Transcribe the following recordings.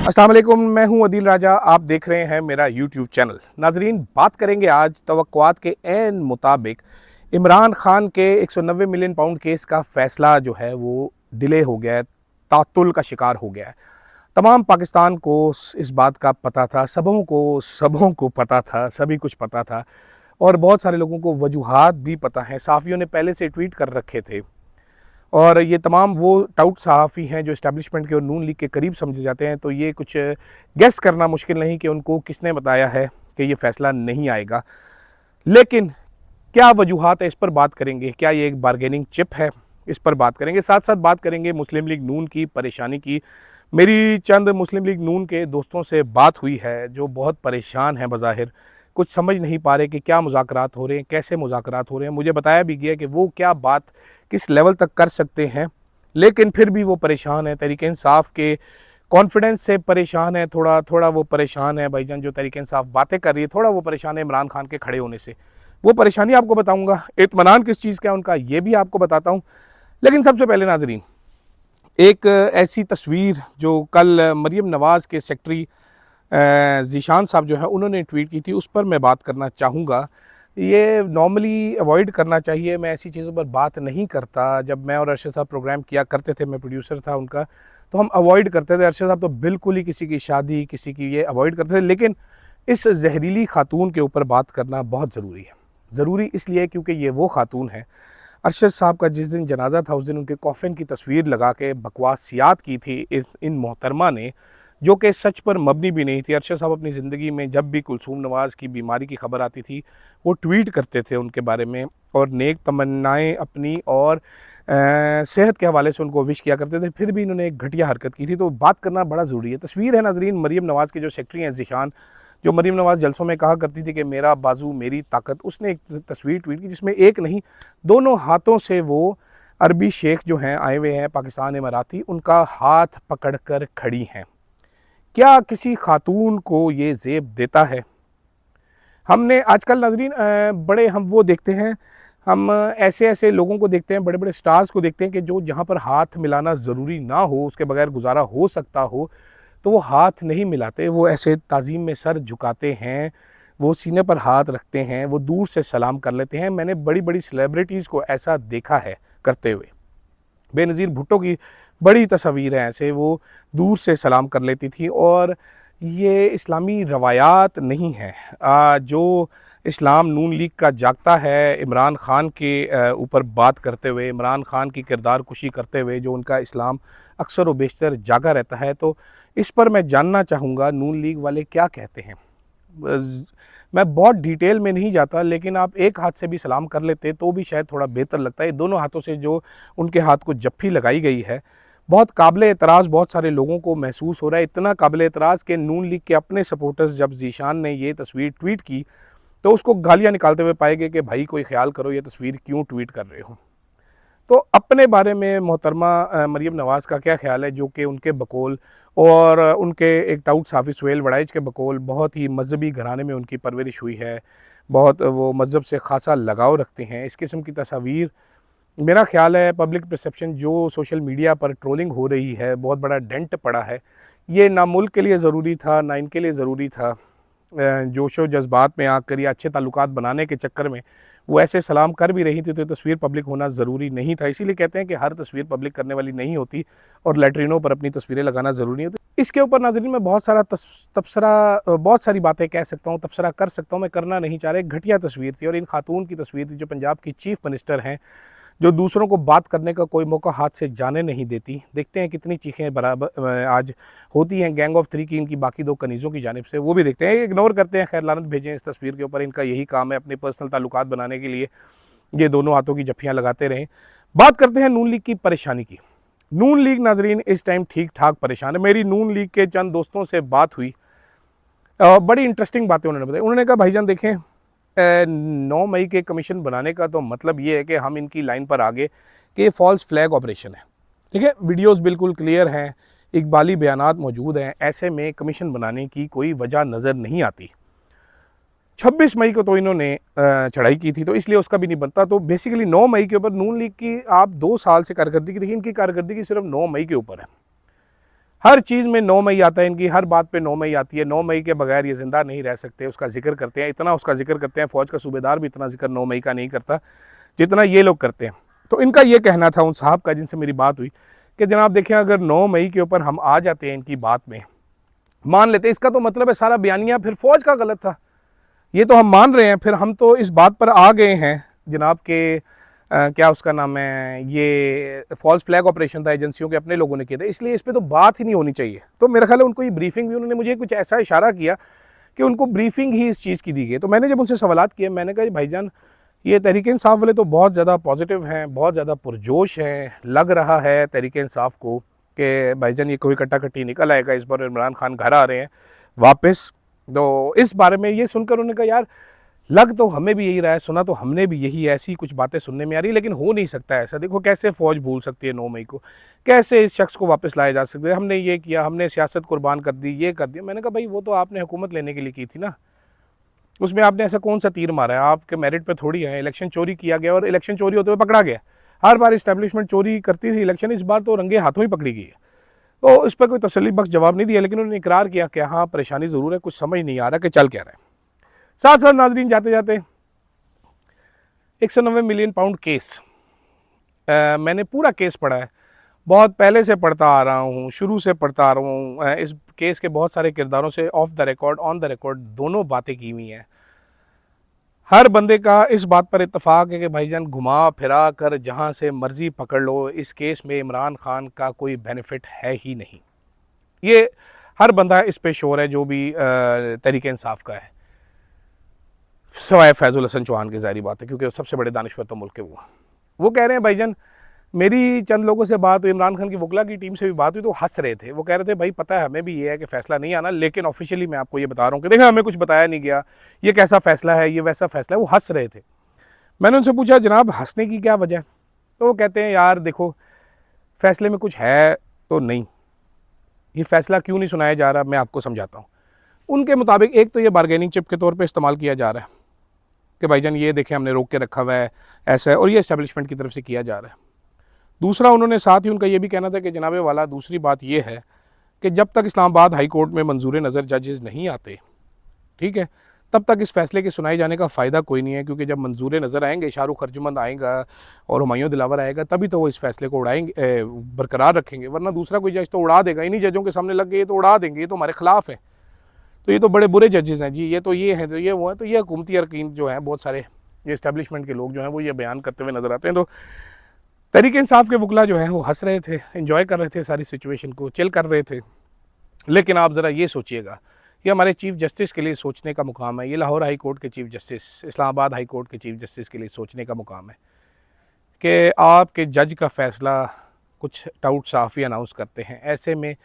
अस्सलाम वालेकुम, मैं हूं अदील राजा। आप देख रहे हैं मेरा यूट्यूब चैनल। नाजरीन, बात करेंगे आज तवक्कुआत के ऐन मुताबिक इमरान खान के 190 मिलियन पाउंड केस का फैसला जो है वो डिले हो गया है, तातुल का शिकार हो गया है। तमाम पाकिस्तान को इस बात का पता था, सबों को पता था, सभी कुछ पता था और बहुत सारे लोगों को वजूहात भी पता हैं। सहाफ़ियों ने पहले से ट्वीट कर रखे थे और ये तमाम वो टाउट सहाफ़ी हैं जो इस्टेब्लिशमेंट के और नून लीग के करीब समझे जाते हैं, तो ये कुछ गेस करना मुश्किल नहीं कि उनको किसने बताया है कि ये फ़ैसला नहीं आएगा। लेकिन क्या वजूहात है, इस पर बात करेंगे। क्या ये एक बारगेनिंग चिप है, इस पर बात करेंगे। साथ साथ बात करेंगे मुस्लिम लीग नून की परेशानी की। मेरी चंद मुस्लिम लीग नून के दोस्तों से बात हुई है जो बहुत परेशान हैं बज़ाहिर, कुछ समझ नहीं पा रहे कि क्या मुज़ाकरात हो रहे हैं, कैसे मुज़ाकरात हो रहे हैं। मुझे बताया भी गया कि वो क्या बात किस लेवल तक कर सकते हैं, लेकिन फिर भी वो परेशान है। तहरीक इंसाफ के कॉन्फिडेंस से परेशान है, थोड़ा वो परेशान है। भाईजान जो तहरीक इंसाफ बातें कर रही है, थोड़ा वो परेशान है इमरान खान के खड़े होने से। वो परेशानी आपको बताऊंगा, इत्मीनान किस चीज़ का है उनका ये भी आपको बताता हूँ। लेकिन सबसे पहले नाजरीन, एक ऐसी तस्वीर जो कल मरीम नवाज़ के सेक्रेटरी ज़ीशान साहब जो है उन्होंने ट्वीट की थी, उस पर मैं बात करना चाहूँगा। ये नॉर्मली अवॉइड करना चाहिए, मैं ऐसी चीज़ों पर बात नहीं करता। जब मैं और अरशद साहब प्रोग्राम किया करते थे, मैं प्रोड्यूसर था उनका, तो हम अवॉइड करते थे। अरशद साहब तो बिल्कुल ही किसी की शादी, किसी की ये अवॉइड करते थे। लेकिन इस जहरीली खातून के ऊपर बात करना बहुत ज़रूरी है। ज़रूरी इसलिए क्योंकि ये वो खातून है, अरशद साहब का जिस दिन जनाजा था उस दिन उनके कॉफ़िन की तस्वीर लगा के बकवासियात की थी इन मोहतरमा ने, जो कि सच पर मबनी भी नहीं थी। अरशद साहब अपनी ज़िंदगी में जब भी कुलसूम नवाज़ की बीमारी की खबर आती थी वो ट्वीट करते थे उनके बारे में और नेक तमन्नाएं अपनी और सेहत के हवाले से उनको विश किया करते थे। फिर भी इन्होंने एक घटिया हरकत की थी, तो बात करना बड़ा ज़रूरी है। तस्वीर है नाजरीन मरीम नवाज़ के जो सेक्रेटरी हैं ज़ीशान, जो मरीम नवाज़ जलसों में कहा करती थी कि मेरा बाजू मेरी ताकत। उसने एक तस्वीर ट्वीट की जिसमें एक नहीं दोनों हाथों से वो अरबी शेख जो हैं आए हुए हैं पाकिस्तान इमाराती, उनका हाथ पकड़ कर खड़ी हैं। क्या किसी खातून को ये ज़ेब देता है? हमने आजकल नाज़रीन बड़े हम वो देखते हैं, हम ऐसे लोगों को देखते हैं, बड़े बड़े स्टार्स को देखते हैं कि जो जहाँ पर हाथ मिलाना ज़रूरी ना हो, उसके बगैर गुजारा हो सकता हो, तो वो हाथ नहीं मिलाते। वो ऐसे ताज़ीम में सर झुकाते हैं, वो सीने पर हाथ रखते हैं, वो दूर से सलाम कर लेते हैं। मैंने बड़ी बड़ी सेलिब्रिटीज़ को ऐसा देखा है करते हुए। बेनज़ीर भुट्टो की बड़ी तस्वीर है ऐसे, वो दूर से सलाम कर लेती थी। और ये इस्लामी रवायात नहीं है। जो इस्लाम नून लीग का जागता है इमरान खान के ऊपर बात करते हुए, इमरान खान की किरदार कुशी करते हुए, जो उनका इस्लाम अक्सर व बेशतर जागा रहता है, तो इस पर मैं जानना चाहूँगा नून लीग वाले क्या कहते हैं। मैं बहुत डिटेल में नहीं जाता, लेकिन आप एक हाथ से भी सलाम कर लेते तो भी शायद थोड़ा बेहतर लगता है। दोनों हाथों से जो उनके हाथ को जप्फी लगाई गई है, बहुत काबिल एतराज़ बहुत सारे लोगों को महसूस हो रहा है। इतना काबिल एतराज़ कि नून लीग के अपने सपोर्टर्स जब ज़ीशान ने ये तस्वीर ट्वीट की तो उसको गालियाँ निकालते हुए पाए गए कि भाई कोई ख्याल करो, ये तस्वीर क्यों ट्वीट कर रहे हो। तो अपने बारे में मोहतरमा मरीम नवाज़ का क्या ख्याल है, जो कि उनके बकौल और उनके एक टाउट साफ़ी सुहेल वड़ाइच के बकौल बहुत ही मजहबी घराने में उनकी परवरिश हुई है, बहुत वो मज़हब से ख़ासा लगाव रखते हैं। इस किस्म की तस्वीर, मेरा ख्याल है पब्लिक परसेप्शन जो सोशल मीडिया पर ट्रोलिंग हो रही है, बहुत बड़ा डेंट पड़ा है। ये ना मुल्क के लिए ज़रूरी था, ना इनके लिए ज़रूरी था। जोशो जज्बात में आकर या अच्छे ताल्लुकात बनाने के चक्कर में वो ऐसे सलाम कर भी रही थी, तो तस्वीर पब्लिक होना ज़रूरी नहीं था। इसीलिए कहते हैं कि हर तस्वीर पब्लिक करने वाली नहीं होती और लैट्रिनों पर अपनी तस्वीरें लगाना ज़रूरी होती। इसके ऊपर नाज़रीन मैं बहुत सारा तबसरा, बहुत सारी बातें कह सकता हूँ, तबसरा कर सकता हूँ, मैं करना नहीं चाह रहा। एक घटिया तस्वीर थी और इन खातून की तस्वीर थी जो पंजाब की चीफ मिनिस्टर हैं, जो दूसरों को बात करने का कोई मौका हाथ से जाने नहीं देती। देखते हैं कितनी चीखें बराबर आज होती हैं गैंग ऑफ 3 की, इनकी बाकी 2 कनीज़ों की जानिब से, वो भी देखते हैं। इग्नोर करते हैं, खैर लानत भेजें इस तस्वीर के ऊपर। इनका यही काम है, अपने पर्सनल ताल्लुकात बनाने के लिए ये दोनों हाथों की जफ्फियाँ लगाते रहें। बात करते हैं नून लीग की परेशानी की। नून लीग नाजरीन इस टाइम ठीक ठाक परेशान है। मेरी नून लीग के चंद दोस्तों से बात हुई, बड़ी इंटरेस्टिंग बातें उन्होंने बताई। उन्होंने कहा भाईजान देखें, 9 मई के कमीशन बनाने का तो मतलब ये है कि हम इनकी लाइन पर आगे कि ये फॉल्स फ्लैग ऑपरेशन है। देखिए वीडियोस बिल्कुल क्लियर हैं, इकबाली बयानात मौजूद हैं, ऐसे में कमीशन बनाने की कोई वजह नज़र नहीं आती। 26 मई को तो इन्होंने चढ़ाई की थी, तो इसलिए उसका भी नहीं बनता। तो बेसिकली 9 मई के ऊपर नून लीग की आप 2 साल से कारकर्दगी देखिए, इनकी कारकर्दगी सिर्फ 9 मई के ऊपर है। हर चीज़ में 9 मई आता है इनकी, हर बात पे 9 मई आती है। 9 मई के बगैर ये ज़िंदा नहीं रह सकते, उसका जिक्र करते हैं, इतना उसका जिक्र करते हैं। फ़ौज का सूबेदार भी इतना जिक्र 9 मई का नहीं करता जितना ये लोग करते हैं। तो इनका ये कहना था उन साहब का जिनसे मेरी बात हुई कि जनाब देखें, अगर 9 मई के ऊपर हम आ जाते हैं इनकी बात में, मान लेते हैं, इसका तो मतलब है सारा बयानिया फिर फ़ौज का गलत था। ये तो हम मान रहे हैं, फिर हम तो इस बात पर आ गए हैं जनाब के क्या उसका नाम है, ये फॉल्स फ्लैग ऑपरेशन था, एजेंसियों के अपने लोगों ने किया था, इसलिए इस पर तो बात ही नहीं होनी चाहिए। तो मेरा ख्याल है उनको ये ब्रीफिंग भी, उन्होंने मुझे कुछ ऐसा इशारा किया कि उनको ब्रीफिंग ही इस चीज़ की दी गई। तो मैंने जब उनसे सवालात किए, मैंने कहा भाईजान ये तहरीक इंसाफ वाले तो बहुत ज़्यादा पॉजिटिव हैं, बहुत ज़्यादा पुरजोश हैं, लग रहा है तहरीक इंसाफ को कि भाईजान ये कोई कट्टा-कट्टी निकल आएगा, इस बार इमरान खान घर आ रहे हैं वापस। तो इस बारे में ये सुनकर उन्होंने कहा यार लग तो हमें भी यही रहा है, सुना तो हमने भी यही, ऐसी कुछ बातें सुनने में आ रही, लेकिन हो नहीं सकता ऐसा। देखो कैसे फ़ौज भूल सकती है 9 मई को, कैसे इस शख्स को वापस लाया जा सकता है, हमने ये किया, हमने सियासत कुर्बान कर दी, ये कर दिया। मैंने कहा भाई वो तो आपने हुकूमत लेने के लिए की थी ना, उसमें आपने ऐसा कौन सा तीर मारा है, आपके मेरिट पे थोड़ी है। इलेक्शन चोरी किया गया और इलेक्शन चोरी होते हुए पकड़ा गया। हर बार इस्टेब्लिशमेंट चोरी करती थी इलेक्शन, इस बार तो रंगे हाथों ही पकड़ी गई है। तो इस पर कोई तसल्ली बख्श जवाब नहीं दिया, लेकिन उन्होंने इकरार किया कि हाँ परेशानी ज़रूर है, कुछ समझ नहीं आ रहा कि चल क्या रहा है। साथ साथ नाजरीन जाते जाते 190 मिलियन पाउंड केस, मैंने पूरा केस पढ़ा है, बहुत पहले से पढ़ता आ रहा हूँ, शुरू से पढ़ता आ रहा हूँ। इस केस के बहुत सारे किरदारों से of the record, on the record दोनों बातें की हुई हैं। हर बंदे का इस बात पर इत्तेफाक है कि भाईजान घुमा फिरा कर जहाँ से मर्जी पकड़ लो, इस केस में इमरान खान का कोई बेनिफिट है ही नहीं। ये हर बंदा इस पे श्योर है जो भी तहरीक इंसाफ का है, सवाए फैजुल हसन चौहान की ज़ाहिर बात है, क्योंकि सबसे बड़े दानिश्वर तो मुल्क के वो कह रहे हैं भाईजान, मेरी चंद लोगों से बात हुई, इमरान खान की वकला की टीम से भी बात हुई, तो हंस रहे थे। वो कह रहे थे भाई पता है हमें भी ये है कि फ़ैसला नहीं आना, लेकिन ऑफिशियली मैं आपको ये बता रहा हूँ कि देखा हमें कुछ बताया नहीं गया, ये कैसा फ़ैसला है, ये वैसा फ़ैसला है। वो हंस रहे थे। मैंने उनसे पूछा जनाब हंसने की क्या वजह, तो वो कहते हैं यार देखो फ़ैसले में कुछ है तो नहीं, ये फ़ैसला क्यों नहीं सुनाया जा रहा, मैं आपको समझाता हूँ। उनके मुताबिक एक तो ये बारगेनिंग चिप के तौर पर इस्तेमाल किया जा रहा है कि भाईजान ये देखें हमने रोक के रखा हुआ है, ऐसा है, और ये इस्टेब्लिशमेंट की तरफ से किया जा रहा है। दूसरा उन्होंने साथ ही उनका ये भी कहना था कि जनाबे वाला दूसरी बात ये है कि जब तक इस्लामाबाद हाई कोर्ट में मंजूर नज़र जजेस नहीं आते, ठीक है, तब तक इस फैसले के सुनाए जाने का फ़ायदा कोई नहीं है, क्योंकि जब मंजूर नज़र आएंगे, शाहरुख अर्जुमंद आएगा और हुमायूं दिलावर आएगा, तभी तो वो इस फैसले को उड़ाएंगे, बरकरार रखेंगे, वरना दूसरा कोई जज तो उड़ा देगा। इन्हीं जजों के सामने लग गए, ये तो उड़ा देंगे, ये तो हमारे खिलाफ है, तो ये तो बड़े बुरे जजेस हैं जी, ये तो ये हैं, तो ये वो है। तो ये हुकूमती अरकान जो हैं, बहुत सारे ये इस्टेब्लिशमेंट के लोग जो हैं वो ये बयान करते हुए नज़र आते हैं। तो तहरीक इंसाफ के वकला जो हैं वो हंस रहे थे, एंजॉय कर रहे थे, सारी सिचुएशन को चिल कर रहे थे। लेकिन आप ज़रा ये सोचिएगा, ये हमारे चीफ़ जस्टिस के लिए सोचने का मुकाम है, ये लाहौर हाई कोर्ट के chief justice, Islamabad high court के चीफ़ जस्टिस के लिए सोचने का मुकाम है कि आपके जज का फ़ैसला कुछ टाउट साफ़ी अनाउंस करते हैं। ऐसे में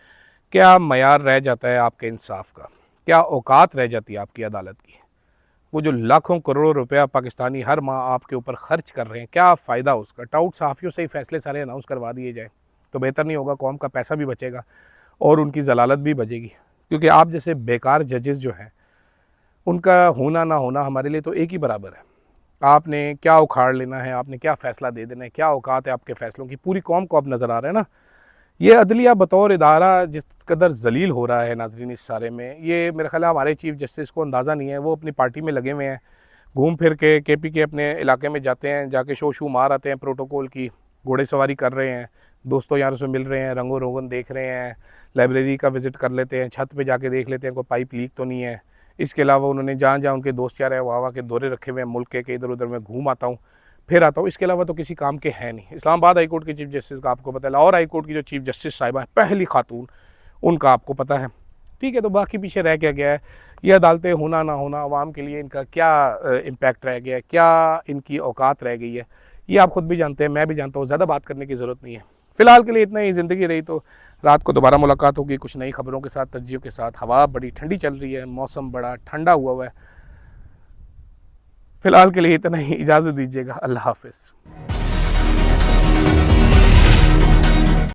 क्या मयार रह जाता है आपके इंसाफ का, क्या औकात रह जाती है आपकी अदालत की। वो जो लाखों करोड़ों रुपया पाकिस्तानी हर माह आपके ऊपर ख़र्च कर रहे हैं, क्या फ़ायदा उसका। टाउट सहाफ़ियों से ही फ़ैसले सारे अनाउंस करवा दिए जाए तो बेहतर नहीं होगा, कौम का पैसा भी बचेगा और उनकी जलालत भी बचेगी। क्योंकि आप जैसे बेकार जजेस जो हैं उनका होना ना होना हमारे लिए तो एक ही बराबर है। आपने क्या उखाड़ लेना है, आपने क्या फ़ैसला दे देना है, क्या औकात है आपके फ़ैसलों की, पूरी कौम को अब नज़र आ रहा है ना। ये अदलिया बतौर इदारा जिस कदर जलील हो रहा है नाजरीन इस सारे में, ये मेरा ख्याल है हमारे चीफ़ जस्टिस को अंदाज़ा नहीं है। वो अपनी पार्टी में लगे हुए हैं, घूम फिर के KP के अपने इलाके में जाते हैं, जाके शो शू मार आते हैं, प्रोटोकॉल की घोड़े सवारी कर रहे हैं, दोस्तों यारों से मिल रहे हैं, रंगो रोगन देख रहे हैं, लाइब्रेरी का विज़िट कर लेते हैं, छत पे जाके देख लेते हैं कोई पाइप लीक तो नहीं है। इसके अलावा उन्होंने जहाँ जहाँ उनके दोस्त यार हैं वहाँ के दौरे रखे हुए हैं मुल्क के इधर उधर मैं घूम आता हूँ, फिर आता हूँ। इसके अलावा तो किसी काम के हैं नहीं। इस्लामाबाद हाई कोर्ट के चीफ़ जस्टिस का आपको पता है, लाहौर हाई कोर्ट की जो चीफ़ जस्टिस साहिबा है पहली खातून, उनका आपको पता है, ठीक है। तो बाकी पीछे रह क्या गया है, ये अदालतें होना ना होना, आवाम के लिए इनका क्या इम्पैक्ट रह गया है, क्या इनकी औकात रह गई है, ये आप ख़ुद भी जानते हैं, मैं भी जानता हूँ। ज़्यादा बात करने की ज़रूरत नहीं है। फ़िलहाल के लिए इतना ही। ज़िंदगी रही तो रात को दोबारा मुलाकात होगी कुछ नई खबरों के साथ, तज्जियों के साथ। हवा बड़ी ठंडी चल रही है, मौसम बड़ा ठंडा हुआ है। फ़िलहाल के लिए इतना ही, इजाज़त दीजिएगा। अल्लाह हाफ़िज़।